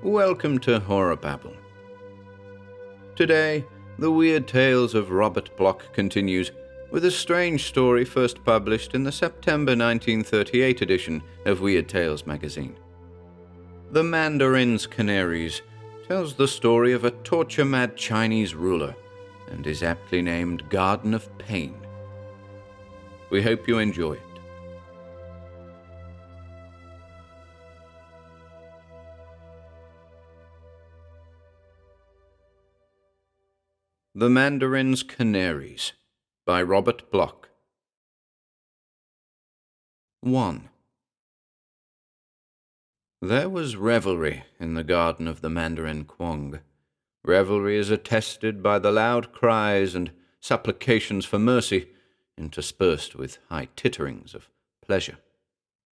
Welcome to HorrorBabble. Today, the weird tales of Robert Bloch continues with a strange story first published in the September 1938 edition of Weird Tales magazine. The Mandarin's Canaries tells the story of a torture-mad Chinese ruler and is aptly named Garden of Pain. We hope you enjoy it. The Mandarin's Canaries by Robert Bloch. 1. There was revelry in the garden of the Mandarin Quang. Revelry is attested by the loud cries and supplications for mercy, interspersed with high titterings of pleasure.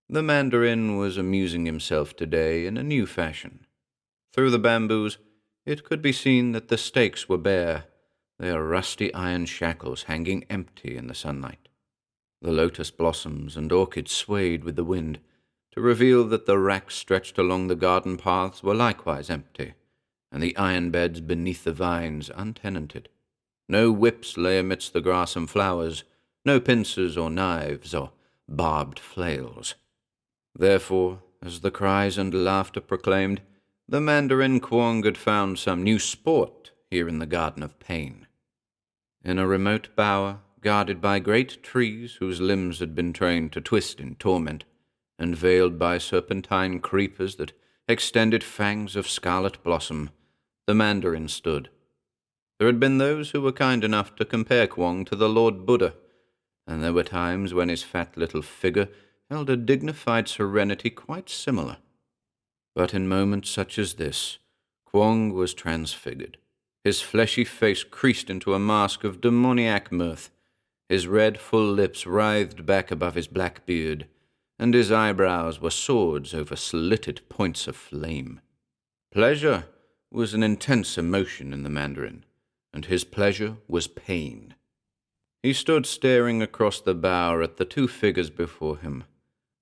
The Mandarin was amusing himself today in a new fashion. Through the bamboos, it could be seen that the stakes were bare, their rusty iron shackles hanging empty in the sunlight. The lotus blossoms and orchids swayed with the wind, to reveal that the racks stretched along the garden paths were likewise empty, and the iron beds beneath the vines untenanted. No whips lay amidst the grass and flowers, no pincers or knives or barbed flails. Therefore, as the cries and laughter proclaimed, the Mandarin Quang had found some new sport here in the Garden of Pain. In a remote bower, guarded by great trees whose limbs had been trained to twist in torment, and veiled by serpentine creepers that extended fangs of scarlet blossom, the Mandarin stood. There had been those who were kind enough to compare Quang to the Lord Buddha, and there were times when his fat little figure held a dignified serenity quite similar. But in moments such as this, Quang was transfigured. His fleshy face creased into a mask of demoniac mirth. His red, full lips writhed back above his black beard, and his eyebrows were swords over slitted points of flame. Pleasure was an intense emotion in the Mandarin, and his pleasure was pain. He stood staring across the bower at the two figures before him,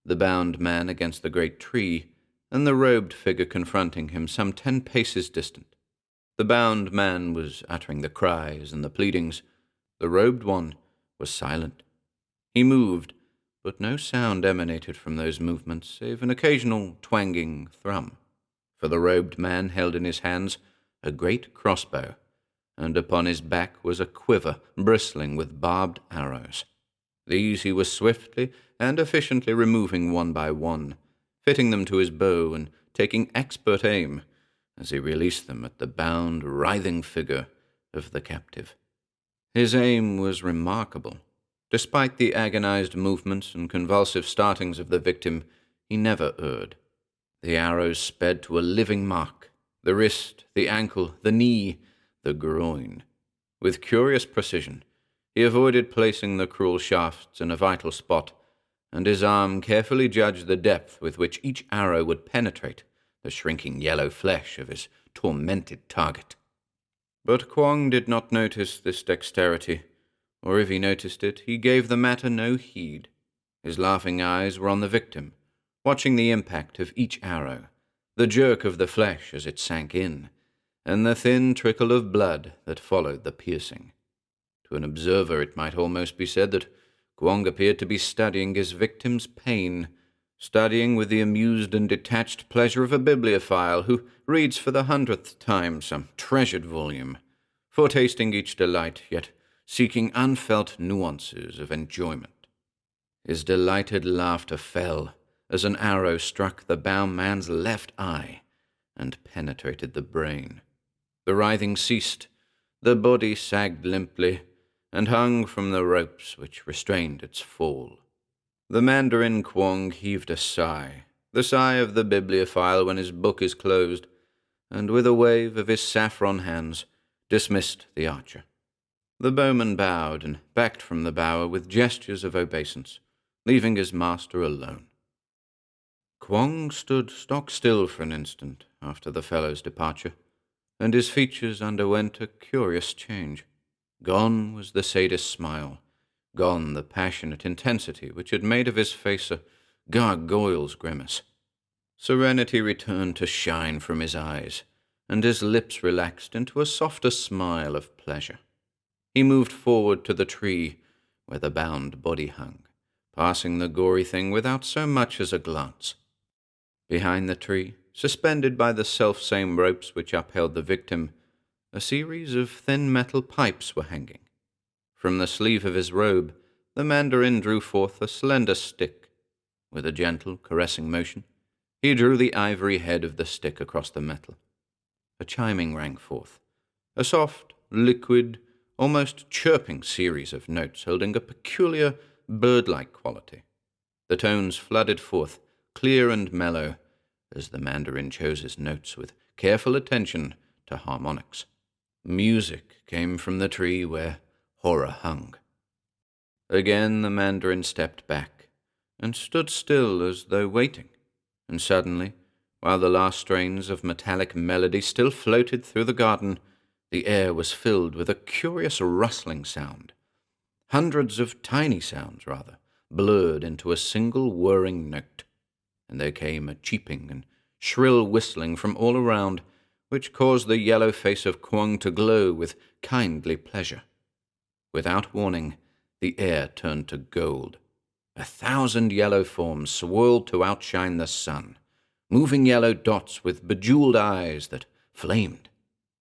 the bound man against the great tree, and the robed figure confronting him some 10 paces distant. The bound man was uttering the cries and the pleadings. The robed one was silent. He moved, but no sound emanated from those movements save an occasional twanging thrum. For the robed man held in his hands a great crossbow, and upon his back was a quiver bristling with barbed arrows. These he was swiftly and efficiently removing one by one, fitting them to his bow and taking expert aim as he released them at the bound, writhing figure of the captive. His aim was remarkable. Despite the agonized movements and convulsive startings of the victim, he never erred. The arrows sped to a living mark, the wrist, the ankle, the knee, the groin. With curious precision, he avoided placing the cruel shafts in a vital spot, and his arm carefully judged the depth with which each arrow would penetrate the shrinking yellow flesh of his tormented target. But Quang did not notice this dexterity, or if he noticed it, he gave the matter no heed. His laughing eyes were on the victim, watching the impact of each arrow, the jerk of the flesh as it sank in, and the thin trickle of blood that followed the piercing. To an observer it might almost be said that Quang appeared to be studying his victim's pain, studying with the amused and detached pleasure of a bibliophile who reads for the 100th time some treasured volume, foretasting each delight, yet seeking unfelt nuances of enjoyment. His delighted laughter fell as an arrow struck the bound man's left eye and penetrated the brain. The writhing ceased, the body sagged limply, and hung from the ropes which restrained its fall. The Mandarin Quang heaved a sigh, the sigh of the bibliophile when his book is closed, and with a wave of his saffron hands dismissed the archer. The bowman bowed and backed from the bower with gestures of obeisance, leaving his master alone. Quang stood stock still for an instant after the fellow's departure, and his features underwent a curious change. Gone was the sadist's smile, gone the passionate intensity which had made of his face a gargoyle's grimace. Serenity returned to shine from his eyes, and his lips relaxed into a softer smile of pleasure. He moved forward to the tree where the bound body hung, passing the gory thing without so much as a glance. Behind the tree, suspended by the self-same ropes which upheld the victim, a series of thin metal pipes were hanging. From the sleeve of his robe, the Mandarin drew forth a slender stick. With a gentle, caressing motion, he drew the ivory head of the stick across the metal. A chiming rang forth, a soft, liquid, almost chirping series of notes holding a peculiar, bird-like quality. The tones flooded forth, clear and mellow, as the Mandarin chose his notes with careful attention to harmonics. Music came from the tree where horror hung. Again the Mandarin stepped back and stood still as though waiting, and suddenly, while the last strains of metallic melody still floated through the garden, the air was filled with a curious rustling sound. Hundreds of tiny sounds, rather, blurred into a single whirring note, and there came a cheeping and shrill whistling from all around, which caused the yellow face of Kwong to glow with kindly pleasure. Without warning, the air turned to gold. 1,000 yellow forms swirled to outshine the sun, moving yellow dots with bejeweled eyes that flamed.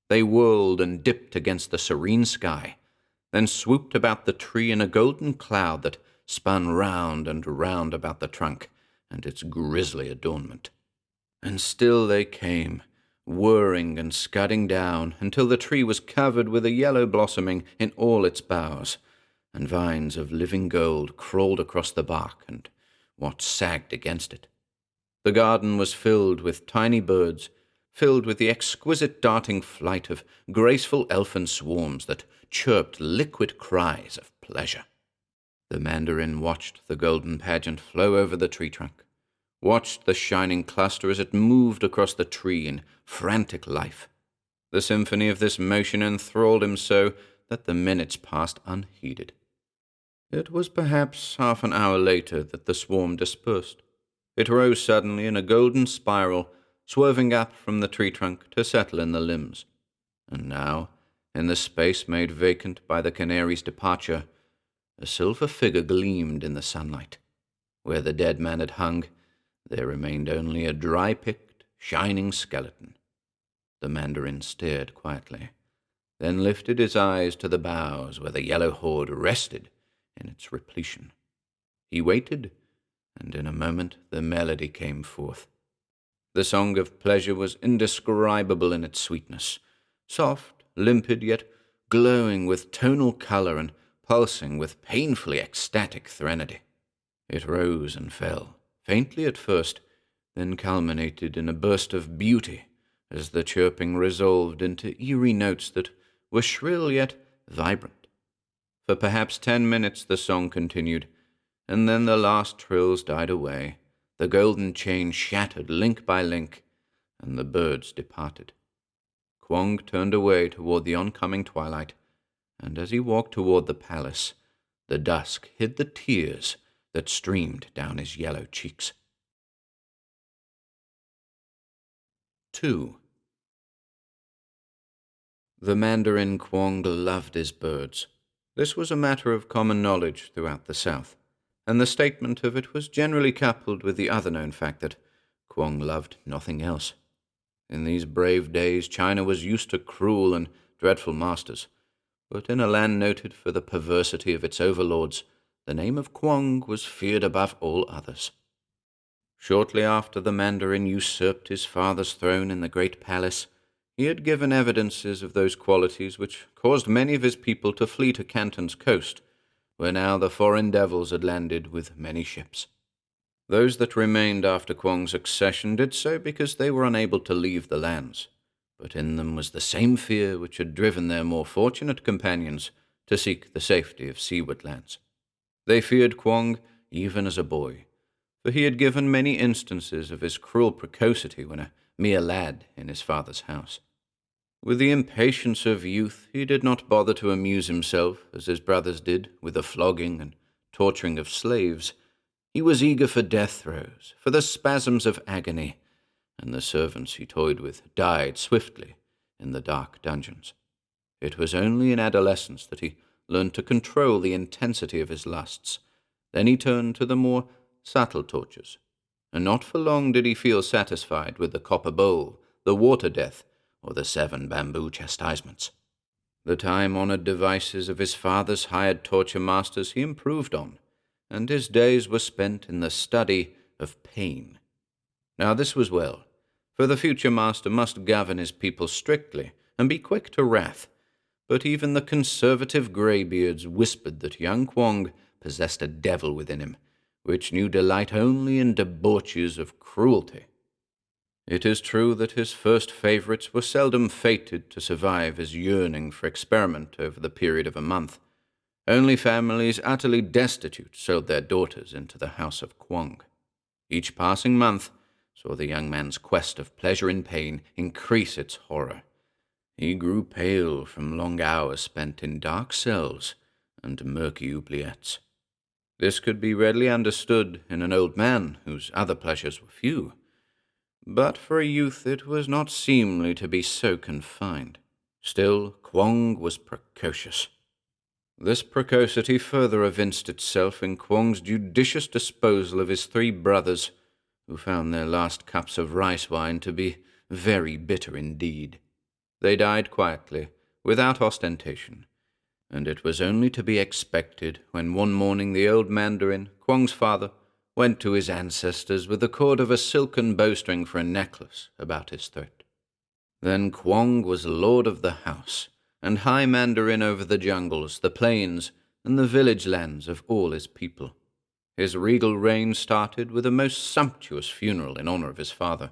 They whirled and dipped against the serene sky, then swooped about the tree in a golden cloud that spun round and round about the trunk and its grisly adornment. And still they came, whirring and scudding down, until the tree was covered with a yellow blossoming in all its boughs, and vines of living gold crawled across the bark and what sagged against it. The garden was filled with tiny birds, filled with the exquisite darting flight of graceful elfin swarms that chirped liquid cries of pleasure. The Mandarin watched the golden pageant flow over the tree trunk, watched the shining cluster as it moved across the tree in frantic life. The symphony of this motion enthralled him so that the minutes passed unheeded. It was perhaps half an hour later that the swarm dispersed. It rose suddenly in a golden spiral, swerving up from the tree trunk to settle in the limbs. And now, in the space made vacant by the Canaries' departure, a silver figure gleamed in the sunlight. Where the dead man had hung, there remained only a dry-picked, shining skeleton. The Mandarin stared quietly, then lifted his eyes to the boughs where the yellow horde rested in its repletion. He waited, and in a moment the melody came forth. The song of pleasure was indescribable in its sweetness, soft, limpid, yet glowing with tonal color and pulsing with painfully ecstatic threnody. It rose and fell, faintly at first, then culminated in a burst of beauty as the chirping resolved into eerie notes that were shrill yet vibrant. For perhaps 10 minutes the song continued, and then the last trills died away, the golden chain shattered link by link, and the birds departed. Kwong turned away toward the oncoming twilight, and as he walked toward the palace, the dusk hid the tears that streamed down his yellow cheeks. 2. The Mandarin Kwong loved his birds. This was a matter of common knowledge throughout the South, and the statement of it was generally coupled with the other known fact that Kwong loved nothing else. In these brave days, China was used to cruel and dreadful masters, but in a land noted for the perversity of its overlords, the name of Kwong was feared above all others. Shortly after the Mandarin usurped his father's throne in the great palace, he had given evidences of those qualities which caused many of his people to flee to Canton's coast, where now the foreign devils had landed with many ships. Those that remained after Kwong's accession did so because they were unable to leave the lands, but in them was the same fear which had driven their more fortunate companions to seek the safety of seaward lands. They feared Kwong even as a boy, for he had given many instances of his cruel precocity when a mere lad in his father's house. With the impatience of youth, he did not bother to amuse himself, as his brothers did, with the flogging and torturing of slaves. He was eager for death throes, for the spasms of agony, and the servants he toyed with died swiftly in the dark dungeons. It was only in adolescence that he learned to control the intensity of his lusts. Then he turned to the more subtle tortures, and not for long did he feel satisfied with the copper bowl, the water death, or the 7 bamboo chastisements. The time-honored devices of his father's hired torture masters he improved on, and his days were spent in the study of pain. Now this was well, for the future master must govern his people strictly and be quick to wrath. But even the conservative greybeards whispered that young Kwong possessed a devil within him, which knew delight only in debauches of cruelty. It is true that his first favorites were seldom fated to survive his yearning for experiment over the period of a month. Only families utterly destitute sold their daughters into the house of Kwong. Each passing month saw the young man's quest of pleasure in pain increase its horror. He grew pale from long hours spent in dark cells and murky oubliettes. This could be readily understood in an old man whose other pleasures were few. But for a youth it was not seemly to be so confined. Still, Kwong was precocious. This precocity further evinced itself in Kwong's judicious disposal of his 3 brothers, who found their last cups of rice wine to be very bitter indeed. They died quietly, without ostentation, and it was only to be expected when one morning the old Mandarin, Kwong's father, went to his ancestors with the cord of a silken bowstring for a necklace about his throat. Then Kwong was lord of the house, and high Mandarin over the jungles, the plains, and the village lands of all his people. His regal reign started with a most sumptuous funeral in honor of his father,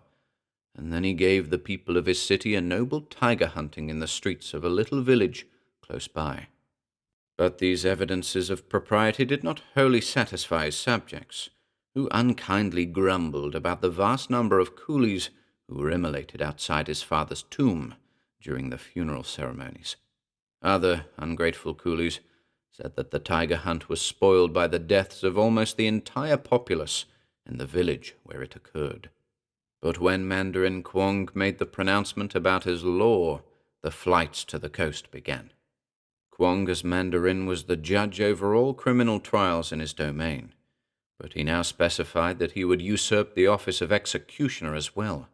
and then he gave the people of his city a noble tiger hunting in the streets of a little village close by. But these evidences of propriety did not wholly satisfy his subjects, who unkindly grumbled about the vast number of coolies who were immolated outside his father's tomb during the funeral ceremonies. Other ungrateful coolies said that the tiger hunt was spoiled by the deaths of almost the entire populace in the village where it occurred. But when Mandarin Kwong made the pronouncement about his law, the flights to the coast began. Kwong as Mandarin was the judge over all criminal trials in his domain, but he now specified that he would usurp the office of executioner as well.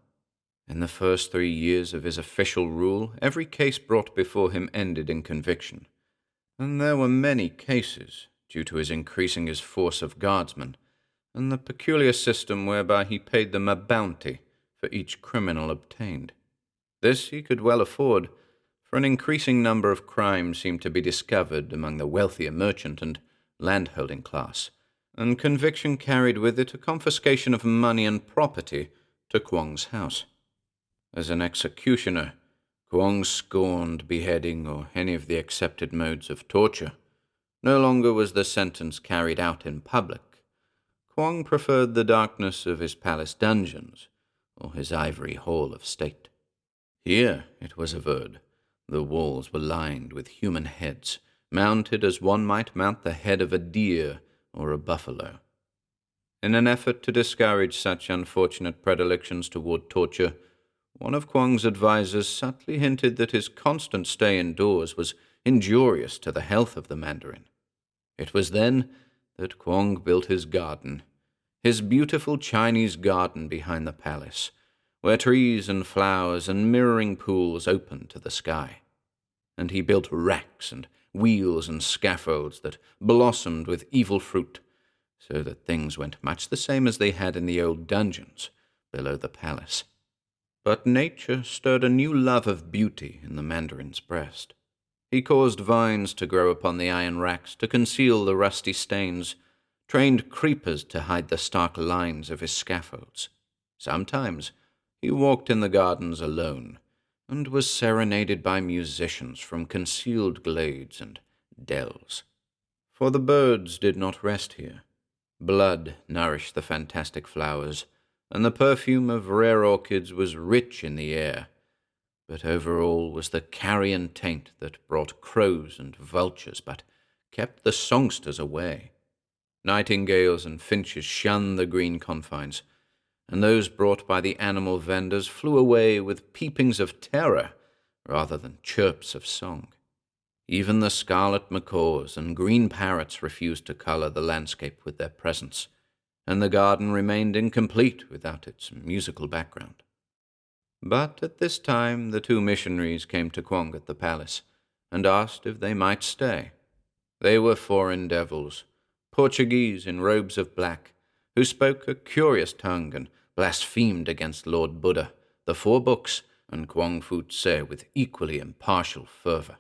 In the first 3 years of his official rule, every case brought before him ended in conviction, and there were many cases, due to his increasing his force of guardsmen, and the peculiar system whereby he paid them a bounty for each criminal obtained. This he could well afford, for an increasing number of crimes seemed to be discovered among the wealthier merchant and landholding class, and conviction carried with it a confiscation of money and property to Kwong's house. As an executioner, Kwong scorned beheading or any of the accepted modes of torture. No longer was the sentence carried out in public. Kwong preferred the darkness of his palace dungeons, or his ivory hall of state. Here, it was averred, the walls were lined with human heads, mounted as one might mount the head of a deer or a buffalo. In an effort to discourage such unfortunate predilections toward torture, one of Kwong's advisers subtly hinted that his constant stay indoors was injurious to the health of the Mandarin. It was then that Kwong built his garden, his beautiful Chinese garden behind the palace, where trees and flowers and mirroring pools opened to the sky. And he built racks and wheels and scaffolds that blossomed with evil fruit, so that things went much the same as they had in the old dungeons below the palace. But nature stirred a new love of beauty in the Mandarin's breast. He caused vines to grow upon the iron racks to conceal the rusty stains, trained creepers to hide the stark lines of his scaffolds. Sometimes he walked in the gardens alone, and was serenaded by musicians from concealed glades and dells. For the birds did not rest here. Blood nourished the fantastic flowers, and the perfume of rare orchids was rich in the air. But over all was the carrion taint that brought crows and vultures, but kept the songsters away. Nightingales and finches shunned the green confines, and those brought by the animal vendors flew away with peepings of terror rather than chirps of song. Even the scarlet macaws and green parrots refused to color the landscape with their presence, and the garden remained incomplete without its musical background. But at this time the two missionaries came to Kwong at the palace, and asked if they might stay. They were foreign devils, Portuguese in robes of black, who spoke a curious tongue and blasphemed against Lord Buddha, the four books, and Kwong Fu Tse with equally impartial fervor.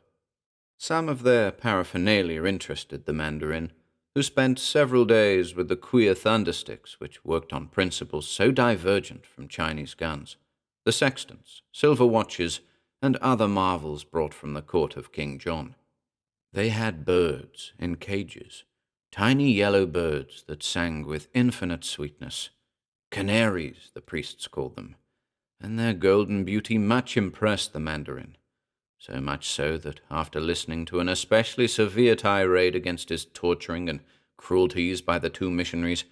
Some of their paraphernalia interested the Mandarin, who spent several days with the queer thundersticks which worked on principles so divergent from Chinese guns, the sextants, silver watches, and other marvels brought from the court of King John. They had birds in cages, tiny yellow birds that sang with infinite sweetness. Canaries, the priests called them, and their golden beauty much impressed the Mandarin, so much so that after listening to an especially severe tirade against his torturing and cruelties by the two missionaries,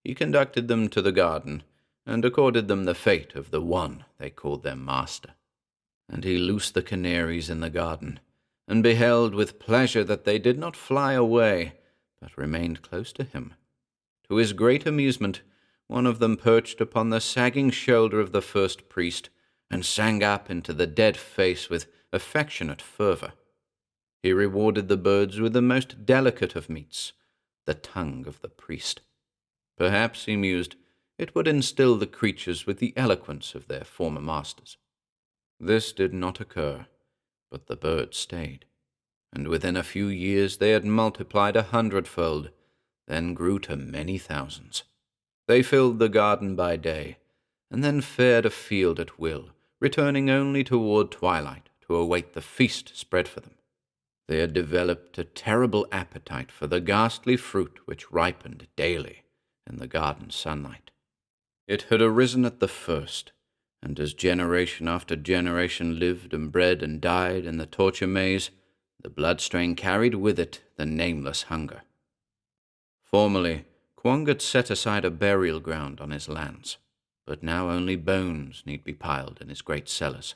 he conducted them to the garden and accorded them the fate of the one they called their master. And he loosed the canaries in the garden, and beheld with pleasure that they did not fly away, but remained close to him. To his great amusement, one of them perched upon the sagging shoulder of the first priest, and sang up into the dead face with affectionate fervor. He rewarded the birds with the most delicate of meats, the tongue of the priest. Perhaps, he mused, it would instill the creatures with the eloquence of their former masters. This did not occur, but the birds stayed, and within a few years they had multiplied 100-fold, then grew to many thousands. They filled the garden by day, and then fared afield at will, returning only toward twilight to await the feast spread for them. They had developed a terrible appetite for the ghastly fruit which ripened daily in the garden sunlight. It had arisen at the first, and as generation after generation lived and bred and died in the torture maze, the blood-strain carried with it the nameless hunger. Formerly, Kwong had set aside a burial ground on his lands, but now only bones need be piled in his great cellars.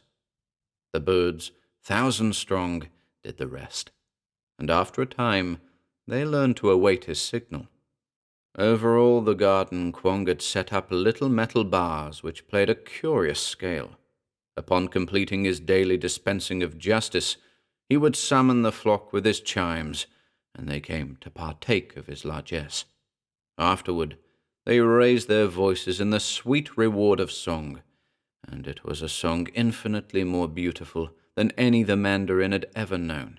The birds, 1,000 strong, did the rest, and after a time they learned to await his signal. Over all the garden Kwong had set up little metal bars which played a curious scale. Upon completing his daily dispensing of justice, he would summon the flock with his chimes, and they came to partake of his largesse. Afterward, they raised their voices in the sweet reward of song, and it was a song infinitely more beautiful than any the Mandarin had ever known.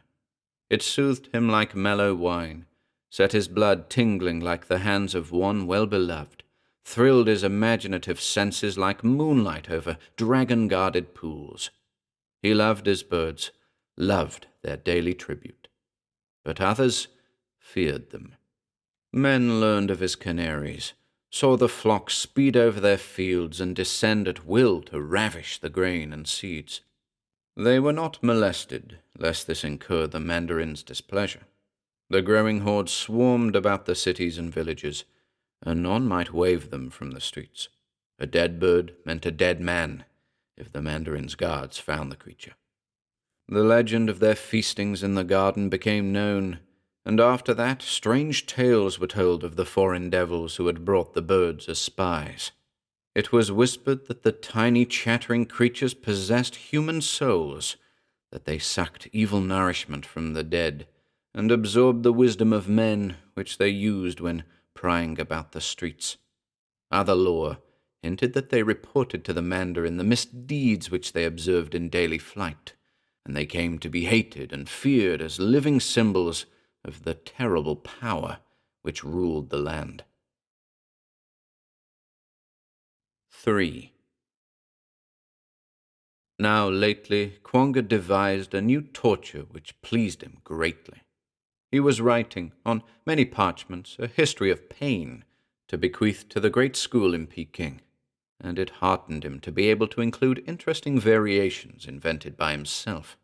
It soothed him like mellow wine, set his blood tingling like the hands of one well-beloved, thrilled his imaginative senses like moonlight over dragon-guarded pools. He loved his birds, loved their daily tribute. But others feared them. Men learned of his canaries, saw the flocks speed over their fields and descend at will to ravish the grain and seeds. They were not molested, lest this incur the Mandarin's displeasure. The growing horde swarmed about the cities and villages, and none might wave them from the streets. A dead bird meant a dead man, if the Mandarin's guards found the creature. The legend of their feastings in the garden became known, and after that strange tales were told of the foreign devils who had brought the birds as spies. It was whispered that the tiny chattering creatures possessed human souls, that they sucked evil nourishment from the dead, and absorbed the wisdom of men which they used when prying about the streets. Other lore hinted that they reported to the Mandarin the misdeeds which they observed in daily flight, and they came to be hated and feared as living symbols of the terrible power which ruled the land. 3. Now lately Kwong had devised a new torture which pleased him greatly. He was writing, on many parchments, a history of pain to bequeath to the great school in Peking, and it heartened him to be able to include interesting variations invented by himself.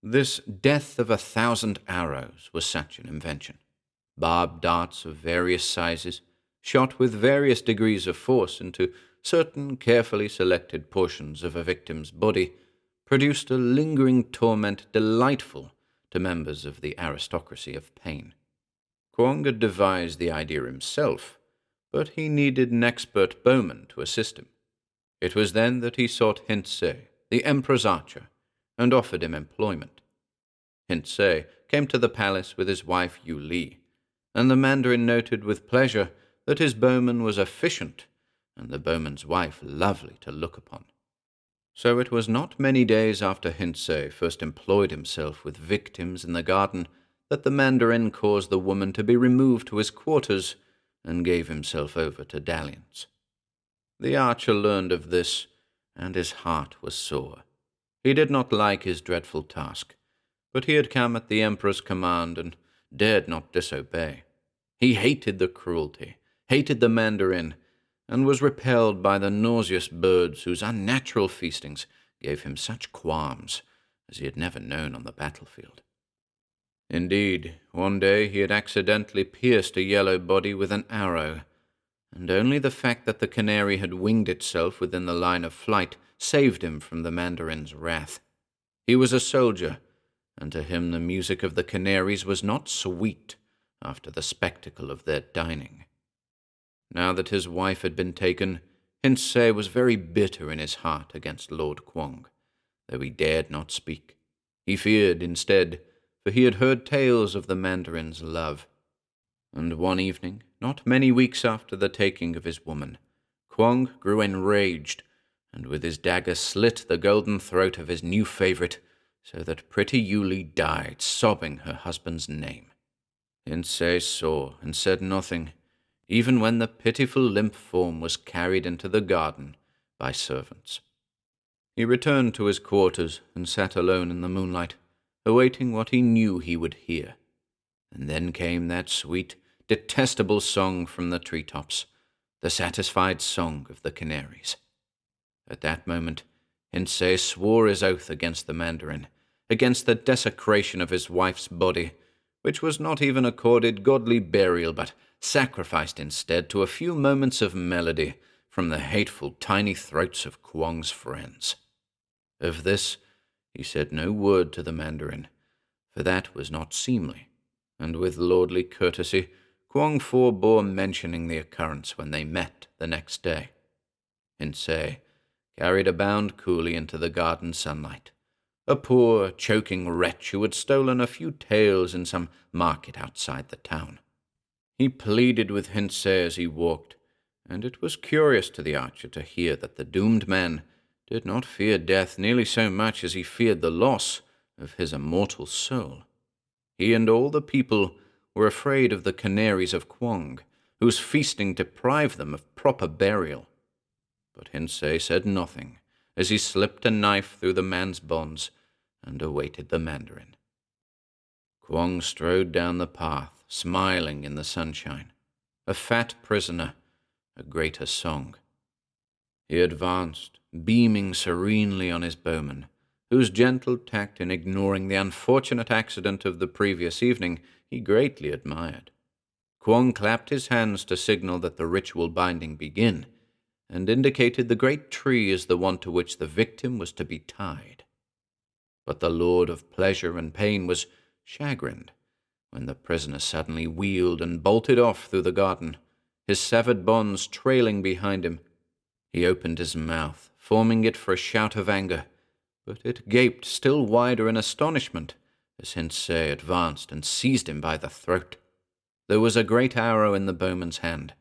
This death of 1,000 arrows was such an invention. Barbed darts of various sizes, shot with various degrees of force into certain carefully selected portions of a victim's body produced a lingering torment delightful to members of the aristocracy of pain. Kwong had devised the idea himself, but he needed an expert bowman to assist him. It was then that he sought Hintze, the emperor's archer, and offered him employment. Hintze came to the palace with his wife Yu Li, and the Mandarin noted with pleasure that his bowman was efficient and the bowman's wife lovely to look upon. So it was not many days after Hintze first employed himself with victims in the garden that the Mandarin caused the woman to be removed to his quarters and gave himself over to dalliance. The archer learned of this, and his heart was sore. He did not like his dreadful task, but he had come at the emperor's command and dared not disobey. He hated the cruelty, hated the Mandarin, and was repelled by the nauseous birds whose unnatural feastings gave him such qualms as he had never known on the battlefield. Indeed, one day he had accidentally pierced a yellow body with an arrow, and only the fact that the canary had winged itself within the line of flight saved him from the Mandarin's wrath. He was a soldier, and to him the music of the Canaries was not sweet after the spectacle of their dining. Now that his wife had been taken, Hintze was very bitter in his heart against Lord Kwong, though he dared not speak. He feared instead, for he had heard tales of the Mandarin's love. And one evening, not many weeks after the taking of his woman, Kwong grew enraged, and with his dagger slit the golden throat of his new favorite, so that pretty Yu Li died, sobbing her husband's name. Hintze saw and said nothing, even when the pitiful limp form was carried into the garden by servants. He returned to his quarters and sat alone in the moonlight, awaiting what he knew he would hear. And then came that sweet, detestable song from the treetops, the satisfied song of the Canaries. At that moment, Hintze swore his oath against the Mandarin, against the desecration of his wife's body, which was not even accorded godly burial, but sacrificed instead to a few moments of melody from the hateful tiny throats of Kwong's friends. Of this he said no word to the Mandarin, for that was not seemly, and with lordly courtesy Kwong forbore mentioning the occurrence when they met the next day. Hintze carried a bound coolie into the garden sunlight, a poor, choking wretch who had stolen a few taels in some market outside the town. He pleaded with Hintze as he walked, and it was curious to the archer to hear that the doomed man did not fear death nearly so much as he feared the loss of his immortal soul. He and all the people were afraid of the Canaries of Kwong, whose feasting deprived them of proper burial. But Hintze said nothing as he slipped a knife through the man's bonds and awaited the Mandarin. Kwong strode down the path, smiling in the sunshine, a fat prisoner, a greater song. He advanced, beaming serenely on his bowman, whose gentle tact in ignoring the unfortunate accident of the previous evening he greatly admired. Kwong clapped his hands to signal that the ritual binding begin, and indicated the great tree as the one to which the victim was to be tied. But the Lord of Pleasure and Pain was chagrined when the prisoner suddenly wheeled and bolted off through the garden, his severed bonds trailing behind him. He opened his mouth, forming it for a shout of anger, but it gaped still wider in astonishment as Hintze advanced and seized him by the throat. There was a great arrow in the bowman's hand,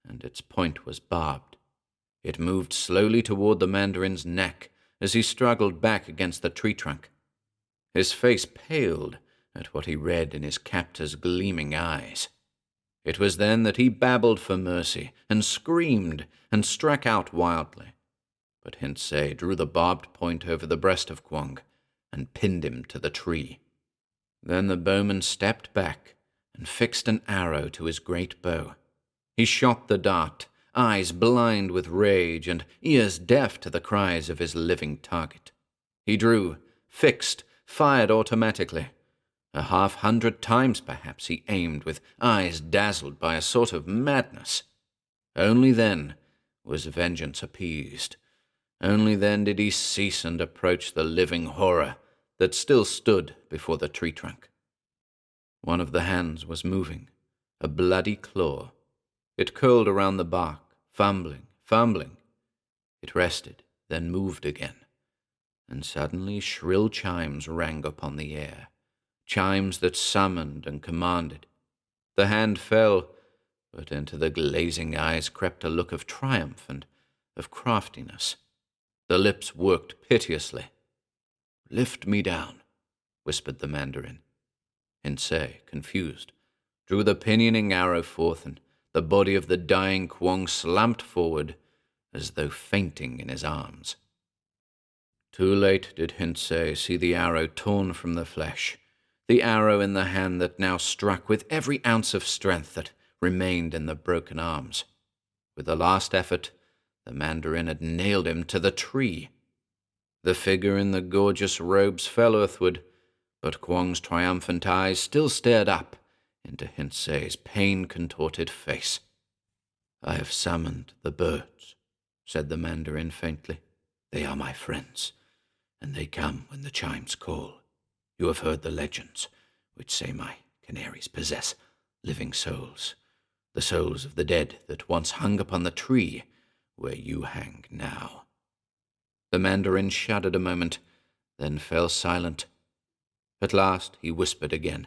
and its point was barbed. It moved slowly toward the Mandarin's neck as he struggled back against the tree trunk. His face paled at what he read in his captor's gleaming eyes. It was then that he babbled for mercy and screamed and struck out wildly. But Hintze drew the barbed point over the breast of Kwong and pinned him to the tree. Then the bowman stepped back and fixed an arrow to his great bow. He shot the dart, eyes blind with rage and ears deaf to the cries of his living target. He drew, fixed, fired automatically. 100 times perhaps he aimed with eyes dazzled by a sort of madness. Only then, was vengeance appeased. Only then did he cease and approach the living horror that still stood before the tree trunk. One of the hands was moving, a bloody claw. It curled around the bark, fumbling. It rested, then moved again, and suddenly shrill chimes rang upon the air, chimes that summoned and commanded. The hand fell, but into the glazing eyes crept a look of triumph and of craftiness. The lips worked piteously. "Lift me down," whispered the Mandarin. Hinsei, confused, drew the pinioning arrow forth, and the body of the dying Kwong slumped forward as though fainting in his arms. Too late did Hinsei see the arrow torn from the flesh, the arrow in the hand that now struck with every ounce of strength that remained in the broken arms. With a last effort, the Mandarin had nailed him to the tree. The figure in the gorgeous robes fell earthward, but Kwong's triumphant eyes still stared up into Hinsei's pain-contorted face. "I have summoned the birds," said the Mandarin faintly. "They are my friends, and they come when the chimes call. You have heard the legends, which say my canaries possess living souls, the souls of the dead that once hung upon the tree where you hang now." The Mandarin shuddered a moment, then fell silent. At last he whispered again,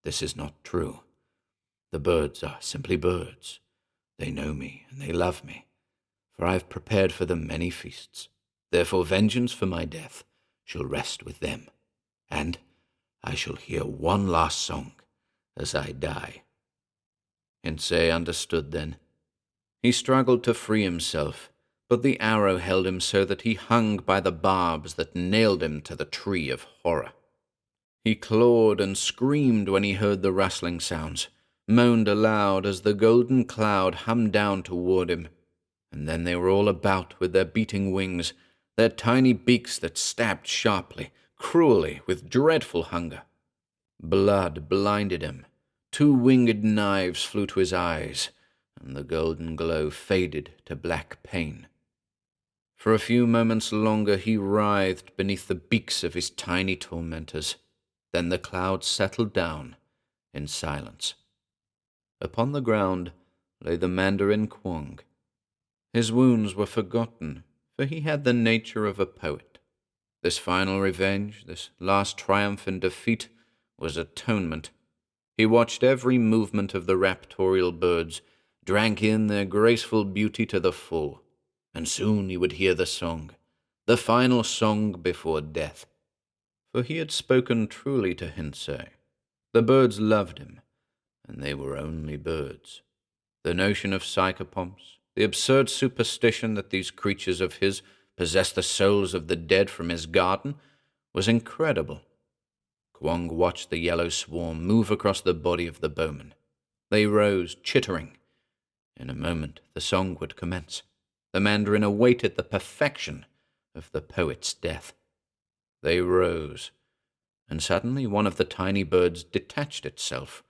"This is not true. The birds are simply birds. They know me and they love me, for I have prepared for them many feasts. Therefore vengeance for my death shall rest with them, and I shall hear one last song as I die." Hinsei understood then. He struggled to free himself, but the arrow held him so that he hung by the barbs that nailed him to the tree of horror. He clawed and screamed when he heard the rustling sounds, moaned aloud as the golden cloud hummed down toward him, and then they were all about with their beating wings, their tiny beaks that stabbed sharply, cruelly, with dreadful hunger. Blood blinded him. 2 winged knives flew to his eyes, and the golden glow faded to black pain. For a few moments longer he writhed beneath the beaks of his tiny tormentors. Then the cloud settled down in silence. Upon the ground lay the Mandarin Kwong. His wounds were forgotten, for he had the nature of a poet. This final revenge, this last triumph in defeat, was atonement. He watched every movement of the raptorial birds, drank in their graceful beauty to the full, and soon he would hear the song, the final song before death. For he had spoken truly to Hinsei. The birds loved him, and they were only birds. The notion of psychopomps, the absurd superstition that these creatures of his possessed the souls of the dead from his garden, was incredible. Kwong watched the yellow swarm move across the body of the bowman. They rose, chittering. In a moment the song would commence. The Mandarin awaited the perfection of the poet's death. They rose, and suddenly one of the tiny birds detached itself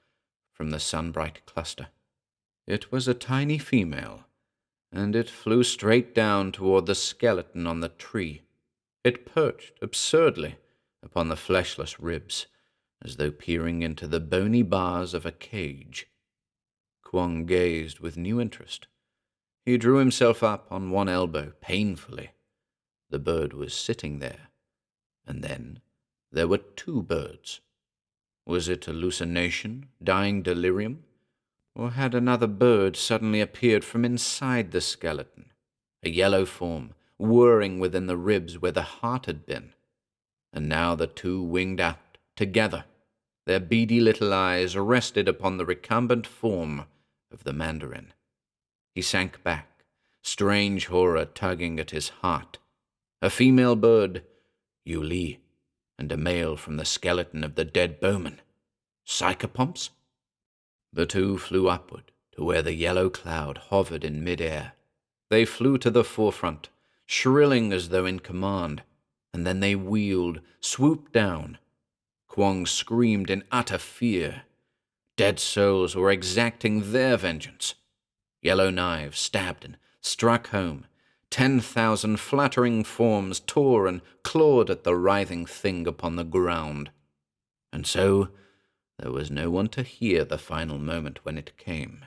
from the sunbright cluster. It was a tiny female, and it flew straight down toward the skeleton on the tree. It perched absurdly upon the fleshless ribs, as though peering into the bony bars of a cage. Kwong gazed with new interest. He drew himself up on one elbow, painfully. The bird was sitting there, and then there were 2 birds. Was it hallucination, dying delirium, or had another bird suddenly appeared from inside the skeleton, a yellow form, whirring within the ribs where the heart had been? And now the 2 winged out, together. Their beady little eyes rested upon the recumbent form of the Mandarin. He sank back, strange horror tugging at his heart. A female bird, Yu Li, and a male from the skeleton of the dead bowman. Psychopomps? The 2 flew upward to where the yellow cloud hovered in mid-air. They flew to the forefront, shrilling as though in command, and then they wheeled, swooped down. Kwong screamed in utter fear. Dead souls were exacting their vengeance. Yellow knives stabbed and struck home. 10,000 fluttering forms tore and clawed at the writhing thing upon the ground. And so there was no one to hear the final moment when it came.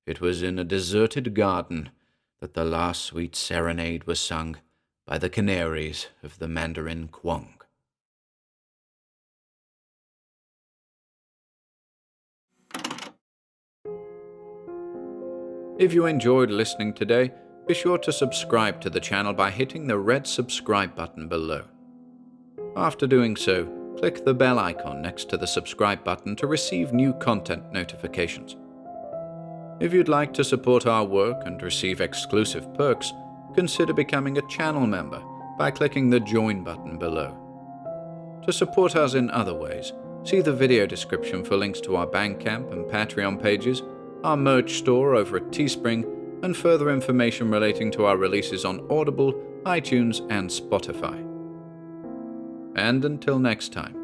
It was in a deserted garden that the last sweet serenade was sung by the Canaries of the Mandarin Kwong. If you enjoyed listening today, be sure to subscribe to the channel by hitting the red subscribe button below. After doing so, click the bell icon next to the subscribe button to receive new content notifications. If you'd like to support our work and receive exclusive perks, consider becoming a channel member by clicking the join button below. To support us in other ways, see the video description for links to our Bandcamp and Patreon pages, our merch store over at Teespring, and further information relating to our releases on Audible, iTunes, and Spotify. And until next time,